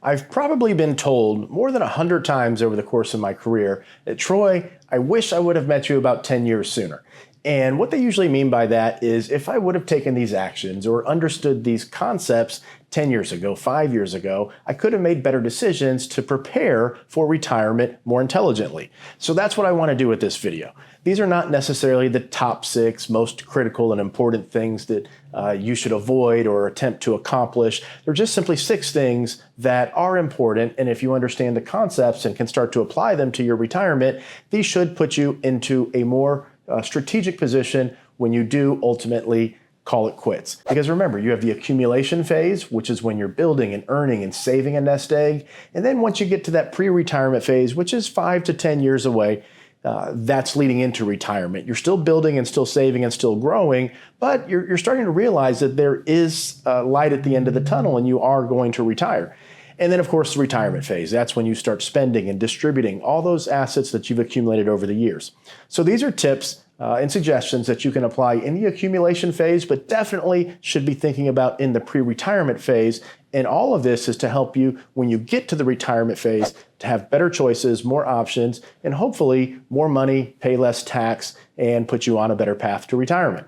I've probably been told more than 100 times over the course of my career that, Troy, I wish I would have met you about 10 years sooner. And what they usually mean by that is if I would have taken these actions or understood these concepts 10 years ago, 5 years ago, I could have made better decisions to prepare for retirement more intelligently. So that's what I want to do with this video. These are not necessarily the top 6 most critical and important things that you should avoid or attempt to accomplish. They're just simply 6 things that are important, and if you understand the concepts and can start to apply them to your retirement, these should put you into a more strategic position when you do ultimately call it quits. Because remember, you have the accumulation phase, which is when you're building and earning and saving a nest egg. And then once you get to that pre-retirement phase, which is 5 to 10 years away, that's leading into retirement. You're still building and still saving and still growing, but you're starting to realize that there is light at the end of the tunnel and you are going to retire. And then, of course, the retirement phase. That's when you start spending and distributing all those assets that you've accumulated over the years. So these are tips and suggestions that you can apply in the accumulation phase, but definitely should be thinking about in the pre-retirement phase. And all of this is to help you when you get to the retirement phase to have better choices, more options, and hopefully more money, pay less tax, and put you on a better path to retirement.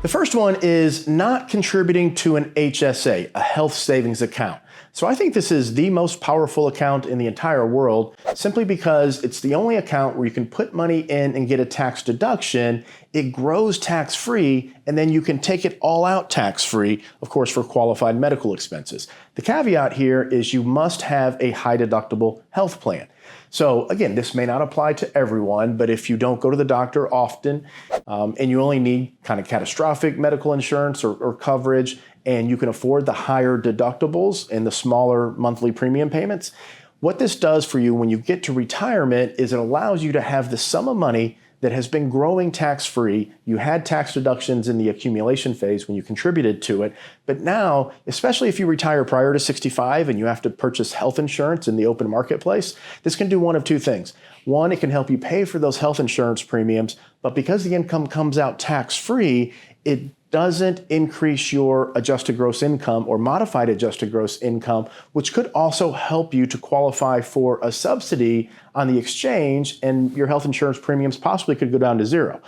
The first one is not contributing to an HSA, a health savings account. So I think this is the most powerful account in the entire world simply because it's the only account where you can put money in and get a tax deduction. It grows tax-free, and then you can take it all out tax-free, of course, for qualified medical expenses. The caveat here is you must have a high deductible health plan. So again, this may not apply to everyone, but if you don't go to the doctor often and you only need kind of catastrophic medical insurance or coverage, and you can afford the higher deductibles and the smaller monthly premium payments, what this does for you when you get to retirement is it allows you to have the sum of money that has been growing tax-free. You had tax deductions in the accumulation phase when you contributed to it, but now, especially if you retire prior to 65 and you have to purchase health insurance in the open marketplace, this can do one of 2 things. One, it can help you pay for those health insurance premiums, but because the income comes out tax-free, it doesn't increase your adjusted gross income or modified adjusted gross income, which could also help you to qualify for a subsidy on the exchange, and your health insurance premiums possibly could go down to 0.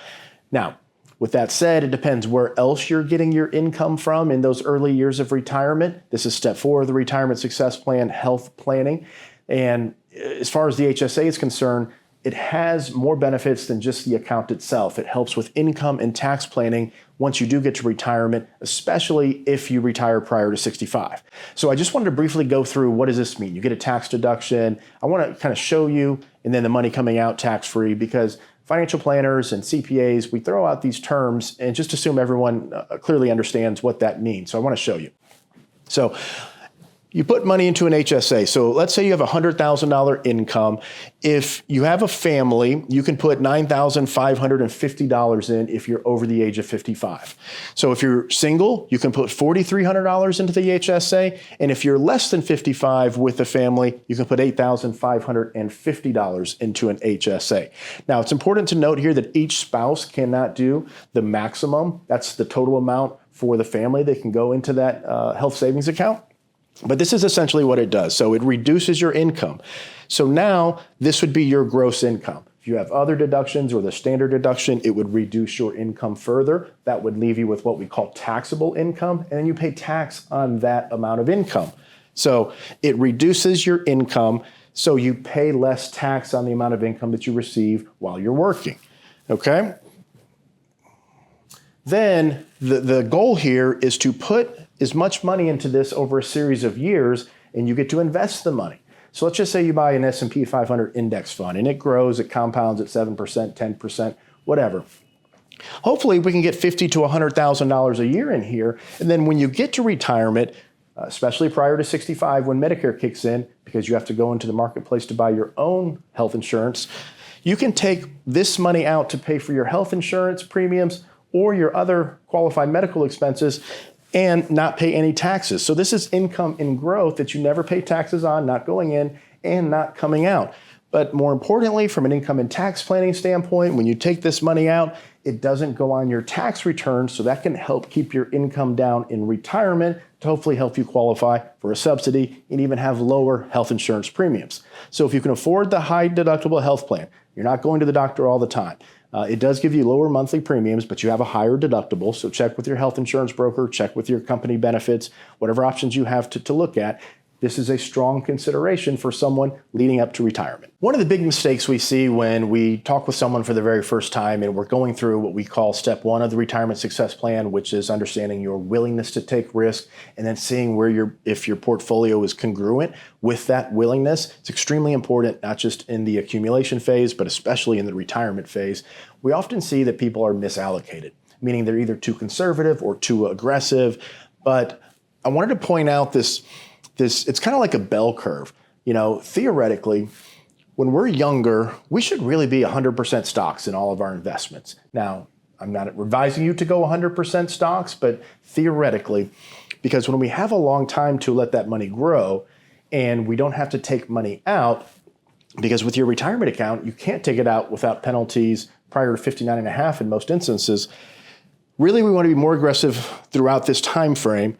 Now, with that said, it depends where else you're getting your income from in those early years of retirement. This is step 4 of the Retirement Success Plan, health planning. And as far as the HSA is concerned, it has more benefits than just the account itself. It helps with income and tax planning once you do get to retirement, especially if you retire prior to 65. So I just wanted to briefly go through what does this mean? You get a tax deduction. I want to kind of show you, and then the money coming out tax-free, because financial planners and CPAs, we throw out these terms and just assume everyone clearly understands what that means. So I want to show you. So you put money into an HSA. So let's say you have $100,000 income. If you have a family, you can put $9,550 in if you're over the age of 55. So if you're single, you can put $4,300 into the HSA. And if you're less than 55 with a family, you can put $8,550 into an HSA. Now, it's important to note here that each spouse cannot do the maximum. That's the total amount for the family that can go into that health savings account. But this is essentially what it does. So it reduces your income. So now this would be your gross income. If you have other deductions or the standard deduction, it would reduce your income further. That would leave you with what we call taxable income, and then you pay tax on that amount of income. So it reduces your income, so you pay less tax on the amount of income that you receive while you're working. Okay? Then the goal here is to put as much money into this over a series of years, and you get to invest the money. So let's just say you buy an S&P 500 index fund, and it grows, it compounds at 7%, 10%, whatever. Hopefully we can get $50,000 to $100,000 a year in here, and then when you get to retirement, especially prior to 65 when Medicare kicks in, because you have to go into the marketplace to buy your own health insurance, you can take this money out to pay for your health insurance premiums or your other qualified medical expenses and not pay any taxes. So this is income in growth that you never pay taxes on, not going in and not coming out. But more importantly, from an income and tax planning standpoint, when you take this money out, it doesn't go on your tax return, so that can help keep your income down in retirement to hopefully help you qualify for a subsidy and even have lower health insurance premiums. So if you can afford the high deductible health plan, you're not going to the doctor all the time. It does give you lower monthly premiums, but you have a higher deductible. So check with your health insurance broker, check with your company benefits, whatever options you have to look at. This is a strong consideration for someone leading up to retirement. One of the big mistakes we see when we talk with someone for the very first time and we're going through what we call step one of the retirement success plan, which is understanding your willingness to take risk and then seeing if your portfolio is congruent with that willingness. It's extremely important, not just in the accumulation phase, but especially in the retirement phase. We often see that people are misallocated, meaning they're either too conservative or too aggressive. But I wanted to point out this, it's kind of like a bell curve. Theoretically, when we're younger, we should really be 100% stocks in all of our investments. Now, I'm not advising you to go 100% stocks, but theoretically, because when we have a long time to let that money grow and we don't have to take money out, because with your retirement account, you can't take it out without penalties prior to 59 and a half in most instances. Really, we want to be more aggressive throughout this time frame,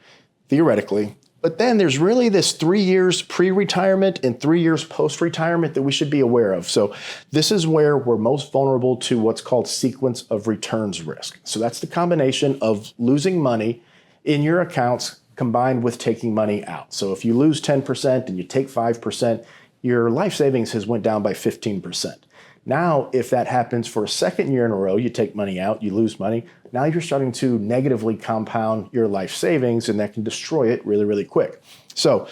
theoretically. But then there's really this 3 years pre-retirement and 3 years post-retirement that we should be aware of. So this is where we're most vulnerable to what's called sequence of returns risk. So that's the combination of losing money in your accounts combined with taking money out. So if you lose 10% and you take 5%, your life savings has went down by 15%. Now, if that happens for a second year in a row, you take money out, you lose money. Now you're starting to negatively compound your life savings, and that can destroy it really, really quick. So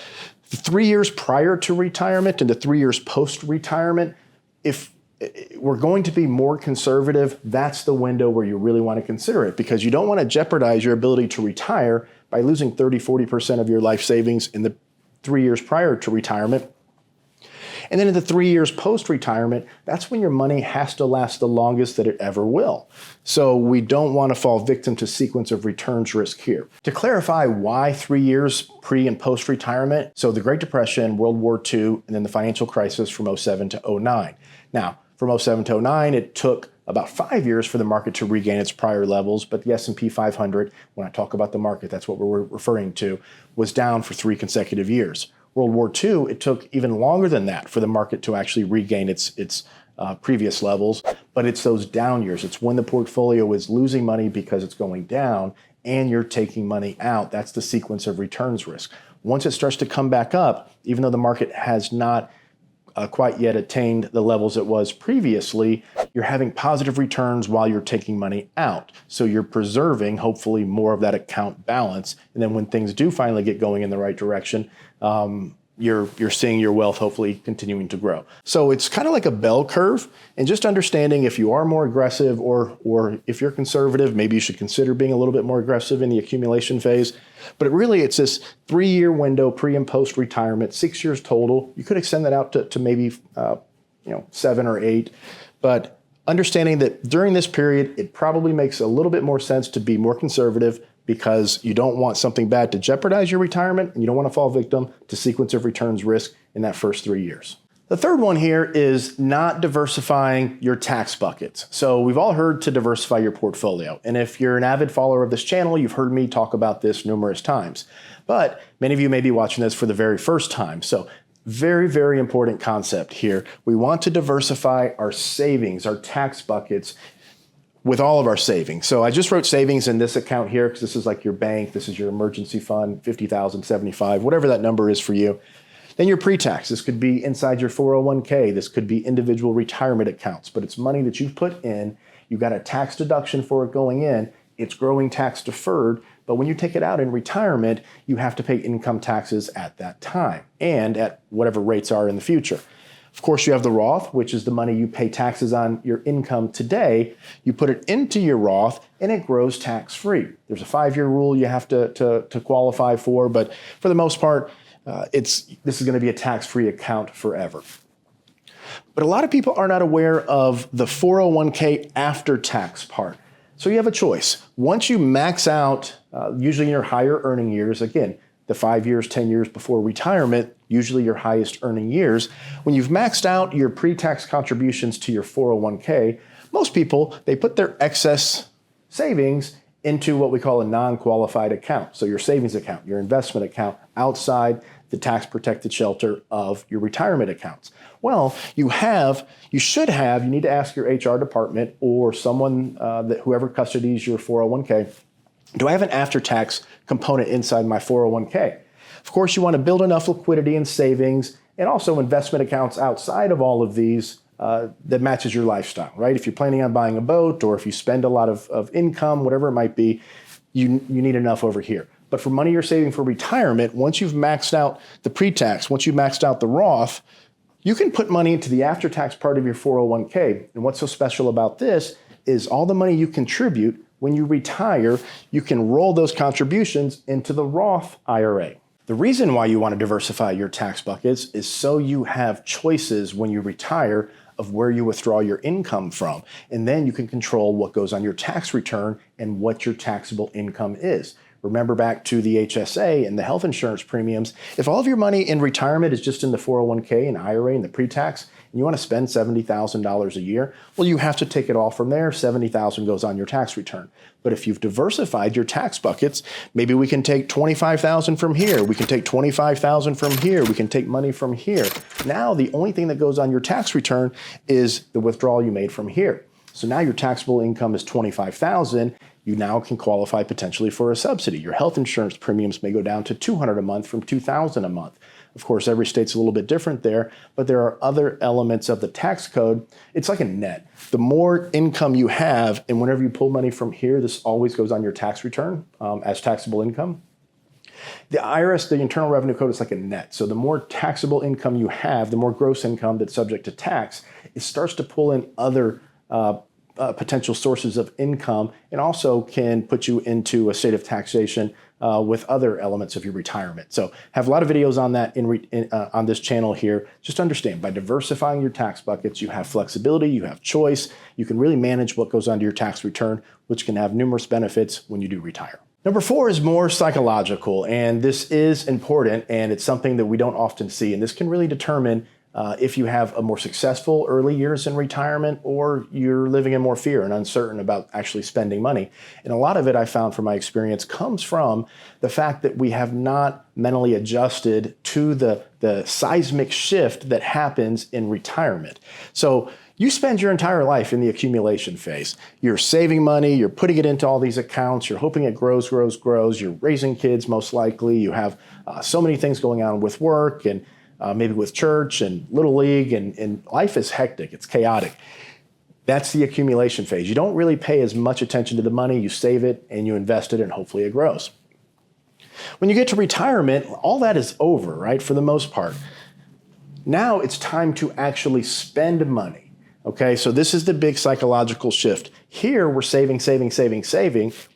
the 3 years prior to retirement and the 3 years post-retirement, if we're going to be more conservative, that's the window where you really want to consider it, because you don't want to jeopardize your ability to retire by losing 30-40% of your life savings in the 3 years prior to retirement. And then in the 3 years post-retirement, that's when your money has to last the longest that it ever will. So we don't want to fall victim to sequence of returns risk here. To clarify why 3 years pre and post-retirement, so the Great Depression, World War II, and then the financial crisis from 07 to 09. Now, from 07 to 09, it took about 5 years for the market to regain its prior levels, but the S&P 500, when I talk about the market, that's what we're referring to, was down for 3 consecutive years. World War II, it took even longer than that for the market to actually regain its previous levels, but it's those down years. It's when the portfolio is losing money because it's going down and you're taking money out. That's the sequence of returns risk. Once it starts to come back up, even though the market has not quite yet attained the levels it was previously, you're having positive returns while you're taking money out. So you're preserving, hopefully, more of that account balance. And then when things do finally get going in the right direction, you're seeing your wealth hopefully continuing to grow. So it's kind of like a bell curve, and just understanding if you are more aggressive or if you're conservative, maybe you should consider being a little bit more aggressive in the accumulation phase. But it's this 3 year window, pre and post retirement, 6 years total. You could extend that out to maybe 7 or 8, but understanding that during this period, it probably makes a little bit more sense to be more conservative, because you don't want something bad to jeopardize your retirement, and you don't want to fall victim to sequence of returns risk in that first 3 years. The third one here is not diversifying your tax buckets. So we've all heard to diversify your portfolio. And if you're an avid follower of this channel, you've heard me talk about this numerous times. But many of you may be watching this for the very first time. So very, very important concept here. We want to diversify our savings, our tax buckets, with all of our savings. So I just wrote savings in this account here because this is like your bank, this is your emergency fund, 50,000, 75, whatever that number is for you. Then your pre-tax, this could be inside your 401k, this could be individual retirement accounts, but it's money that you've put in, you've got a tax deduction for it going in, it's growing tax deferred, but when you take it out in retirement, you have to pay income taxes at that time and at whatever rates are in the future. Of course, you have the Roth, which is the money you pay taxes on your income today. You put it into your Roth and it grows tax-free. There's a 5-year rule you have to qualify for, but for the most part, this is going to be a tax-free account forever. But a lot of people are not aware of the 401k after-tax part. So you have a choice. Once you max out, usually in your higher earning years, again, the 5 years, 10 years before retirement, usually your highest earning years. When you've maxed out your pre-tax contributions to your 401k, most people, they put their excess savings into what we call a non-qualified account. So your savings account, your investment account outside the tax-protected shelter of your retirement accounts. Well, you need to ask your HR department or someone, whoever custodies your 401k, do I have an after-tax component inside my 401k? Of course, you want to build enough liquidity and savings and also investment accounts outside of all of these that matches your lifestyle, right? If you're planning on buying a boat or if you spend a lot of income, whatever it might be, you need enough over here. But for money you're saving for retirement, once you've maxed out the pre-tax, once you've maxed out the Roth, you can put money into the after-tax part of your 401k. And what's so special about this is all the money you contribute when you retire, you can roll those contributions into the Roth IRA. The reason why you want to diversify your tax buckets is so you have choices when you retire of where you withdraw your income from. And then you can control what goes on your tax return and what your taxable income is. Remember back to the HSA and the health insurance premiums. If all of your money in retirement is just in the 401k and IRA and the pre-tax, and you want to spend $70,000 a year, well, you have to take it all from there. $70,000 goes on your tax return. But if you've diversified your tax buckets, maybe we can take $25,000 from here. We can take $25,000 from here. We can take money from here. Now, the only thing that goes on your tax return is the withdrawal you made from here. So now your taxable income is $25,000. You now can qualify potentially for a subsidy. Your health insurance premiums may go down to $200 a month from $2,000 a month. Of course, every state's a little bit different there, but there are other elements of the tax code. It's like a net. The more income you have, and whenever you pull money from here, this always goes on your tax return as taxable income. The IRS, the Internal Revenue Code, is like a net. So the more taxable income you have, the more gross income that's subject to tax, it starts to pull in other potential sources of income and also can put you into a state of taxation with other elements of your retirement. So have a lot of videos on that on this channel here. Just understand, by diversifying your tax buckets, you have flexibility, you have choice, you can really manage what goes onto your tax return, which can have numerous benefits when you do retire. Number 4 is more psychological, and this is important, and it's something that we don't often see, and this can really determine if you have a more successful early years in retirement or you're living in more fear and uncertain about actually spending money. And a lot of it, I found from my experience, comes from the fact that we have not mentally adjusted to the seismic shift that happens in retirement. So you spend your entire life in the accumulation phase. You're saving money, you're putting it into all these accounts, you're hoping it grows, you're raising kids most likely, you have so many things going on with work and maybe with church and little league, and life is hectic, it's chaotic. That's the accumulation phase. You don't really pay as much attention to the money, you save it and you invest it and hopefully it grows. When you get to retirement, all that is over, right, for the most part. Now it's time to actually spend money, okay? So this is the big psychological shift. Here we're saving.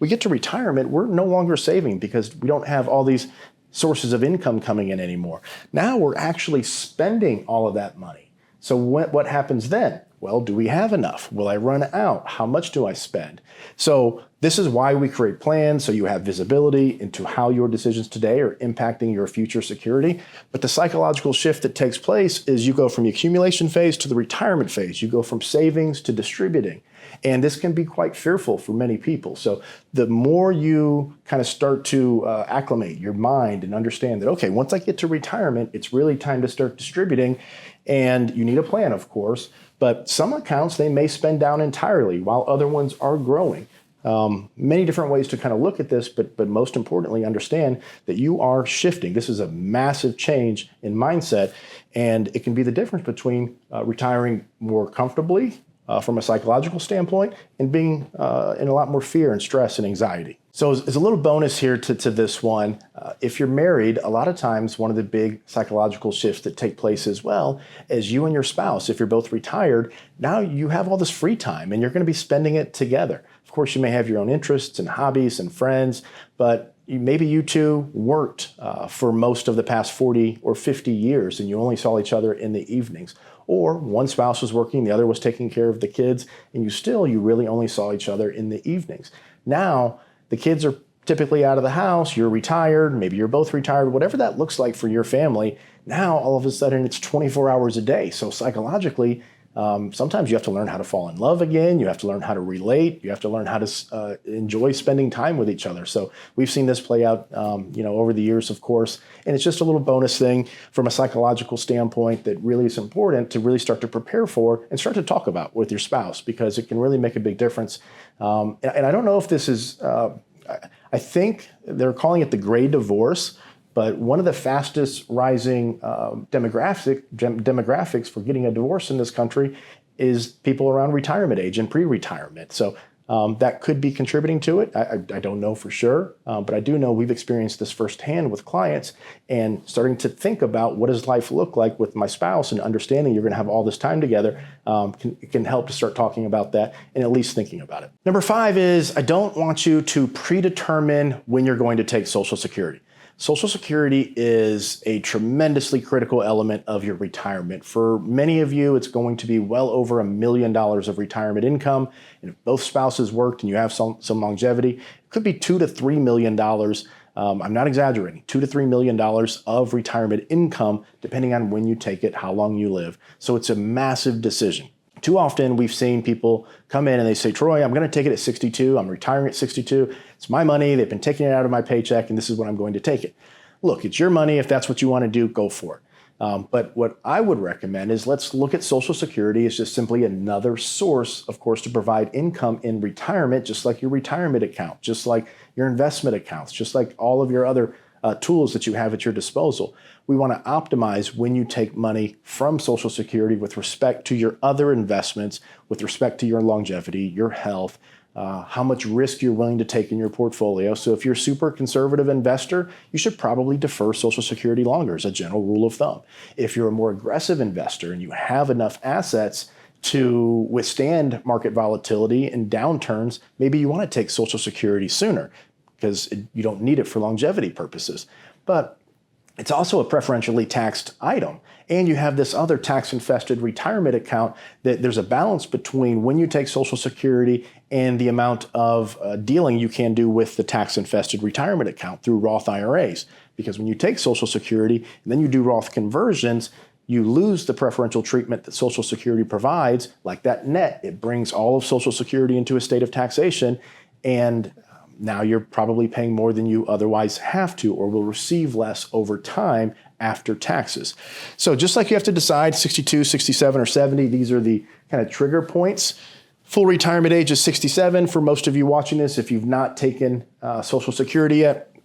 We get to retirement, we're no longer saving because we don't have all these sources of income coming in anymore. Now we're actually spending all of that money. So what happens then? Well, do we have enough? Will I run out? How much do I spend? So this is why we create plans, so you have visibility into how your decisions today are impacting your future security. But the psychological shift that takes place is you go from the accumulation phase to the retirement phase. You go from savings to distributing. And this can be quite fearful for many people. So the more you kind of start to acclimate your mind and understand that, okay, once I get to retirement, it's really time to start distributing. And you need a plan, of course. But some accounts, they may spend down entirely while other ones are growing. Many different ways to kind of look at this, but most importantly, understand that you are shifting. This is a massive change in mindset, and it can be the difference between retiring more comfortably from a psychological standpoint and being in a lot more fear and stress and anxiety. So as a little bonus here to this one, if you're married, a lot of times one of the big psychological shifts that take place as well is you and your spouse, if you're both retired, now you have all this free time and you're going to be spending it together. Of course, you may have your own interests and hobbies and friends, but maybe you two worked for most of the past 40 or 50 years and you only saw each other in the evenings. Or one spouse was working, the other was taking care of the kids, and you really only saw each other in the evenings. Now, the kids are typically out of the house, you're retired, maybe you're both retired, whatever that looks like for your family. Now, all of a sudden, it's 24 hours a day. So psychologically, sometimes you have to learn how to fall in love again. You have to learn how to relate. You have to learn how to enjoy spending time with each other. So we've seen this play out, over the years, of course. And it's just a little bonus thing from a psychological standpoint that really is important to really start to prepare for and start to talk about with your spouse, because it can really make a big difference. And I don't know if this is, I think they're calling it the gray divorce. But one of the fastest rising demographics for getting a divorce in this country is people around retirement age and pre-retirement. So that could be contributing to it. I don't know for sure, but I do know we've experienced this firsthand with clients, and starting to think about what does life look like with my spouse, and understanding you're going to have all this time together can help to start talking about that and at least thinking about it. Number 5 is I don't want you to predetermine when you're going to take Social Security. Social Security is a tremendously critical element of your retirement. For many of you, it's going to be well over $1 million of retirement income. And if both spouses worked and you have some longevity, it could be $2 to $3 million. I'm not exaggerating, $2 to $3 million of retirement income, depending on when you take it, how long you live. So it's a massive decision. Too often we've seen people come in and they say, Troy, I'm going to take it at 62. I'm retiring at 62. It's my money. They've been taking it out of my paycheck, and this is when I'm going to take it. Look, it's your money. If that's what you want to do, go for it. But what I would recommend is let's look at Social Security as just simply another source, of course, to provide income in retirement, just like your retirement account, just like your investment accounts, just like all of your other tools that you have at your disposal. We want to optimize when you take money from Social Security with respect to your other investments, with respect to your longevity, your health, how much risk you're willing to take in your portfolio. So if you're a super conservative investor, you should probably defer Social Security longer as a general rule of thumb. If you're a more aggressive investor and you have enough assets to withstand market volatility and downturns, maybe you want to take Social Security sooner because you don't need it for longevity purposes. But it's also a preferentially taxed item. And you have this other tax-infested retirement account that there's a balance between when you take Social Security and the amount of dealing you can do with the tax-infested retirement account through Roth IRAs. Because when you take Social Security and then you do Roth conversions, you lose the preferential treatment that Social Security provides, like that net. It brings all of Social Security into a state of taxation, and now you're probably paying more than you otherwise have to, or will receive less over time after taxes. So just like you have to decide 62, 67, or 70, these are the kind of trigger points. Full retirement age is 67 for most of you watching this. If you've not taken Social Security yet,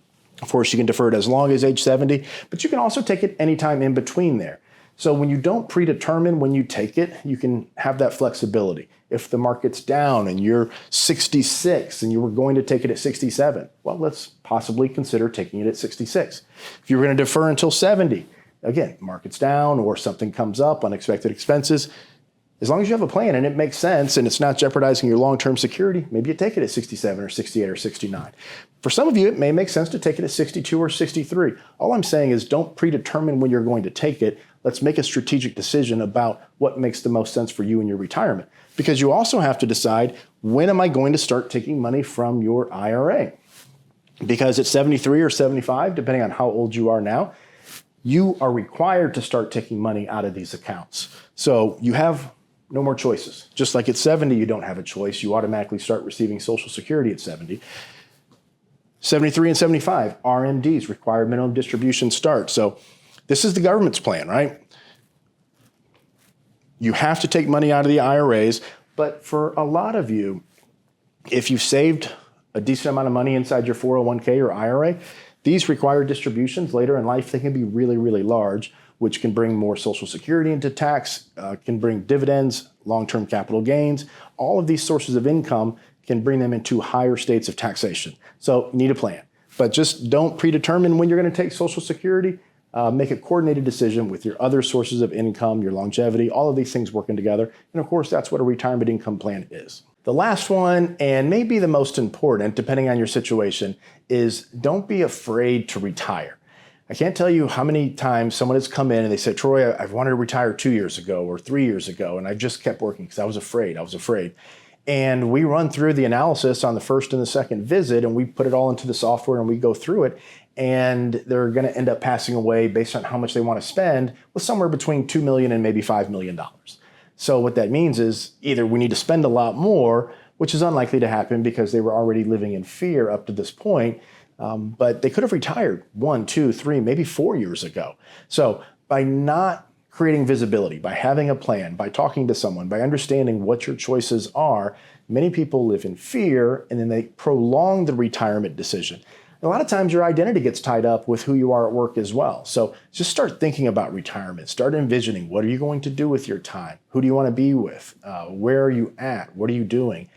of course, you can defer it as long as age 70, but you can also take it anytime in between there. So when you don't predetermine when you take it, you can have that flexibility. If the market's down and you're 66 and you were going to take it at 67, well, let's possibly consider taking it at 66. If you were going to defer until 70, again, market's down or something comes up, unexpected expenses, as long as you have a plan and it makes sense and it's not jeopardizing your long-term security, maybe you take it at 67 or 68 or 69. For some of you, it may make sense to take it at 62 or 63. All I'm saying is don't predetermine when you're going to take it. Let's make a strategic decision about what makes the most sense for you in your retirement. Because you also have to decide, when am I going to start taking money from your IRA? Because at 73 or 75, depending on how old you are now, you are required to start taking money out of these accounts. So you have no more choices. Just like at 70, you don't have a choice. You automatically start receiving Social Security at 70. 73 and 75, RMDs, required minimum distribution start. So this is the government's plan, right? You have to take money out of the IRAs, but for a lot of you, if you've saved a decent amount of money inside your 401k or IRA, these required distributions later in life, they can be really, really large, which can bring more Social Security into tax, can bring dividends, long-term capital gains. All of these sources of income can bring them into higher states of taxation. So you need a plan, but just don't predetermine when you're going to take Social Security. Make a coordinated decision with your other sources of income, your longevity, all of these things working together. And of course, that's what a retirement income plan is. The last one, and maybe the most important, depending on your situation, is don't be afraid to retire. I can't tell you how many times someone has come in and they said, Troy, I've wanted to retire 2 years ago or 3 years ago, and I just kept working because I was afraid. And we run through the analysis on the first and the second visit, and we put it all into the software and we go through it. And they're going to end up passing away based on how much they want to spend with somewhere between $2 million and maybe $5 million. So what that means is either we need to spend a lot more, which is unlikely to happen because they were already living in fear up to this point, but they could have retired 1, 2, 3, maybe 4 years ago. So by not creating visibility, by having a plan, by talking to someone, by understanding what your choices are, many people live in fear and then they prolong the retirement decision. A lot of times your identity gets tied up with who you are at work as well. So just start thinking about retirement. Start envisioning, what are you going to do with your time? Who do you want to be with? Where are you at? What are you doing?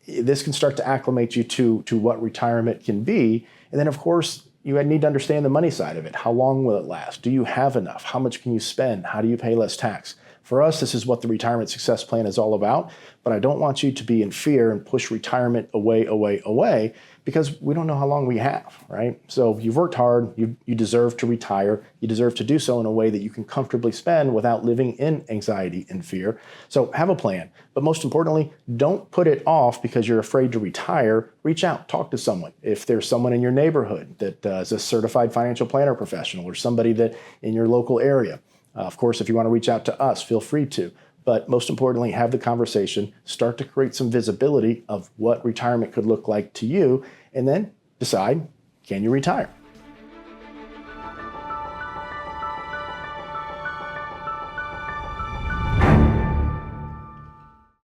This can start to acclimate you to what retirement can be. And then, of course, you need to understand the money side of it. How long will it last? Do you have enough? How much can you spend? How do you pay less tax? For us, this is what the retirement success plan is all about. But I don't want you to be in fear and push retirement away, because we don't know how long we have, right? So you've worked hard, you deserve to retire, you deserve to do so in a way that you can comfortably spend without living in anxiety and fear. So have a plan, but most importantly, don't put it off because you're afraid to retire. Reach out, talk to someone. If there's someone in your neighborhood that is a certified financial planner professional or somebody that in your local area, of course, if you want to reach out to us, feel free to. But most importantly, have the conversation, start to create some visibility of what retirement could look like to you, and then decide, can you retire?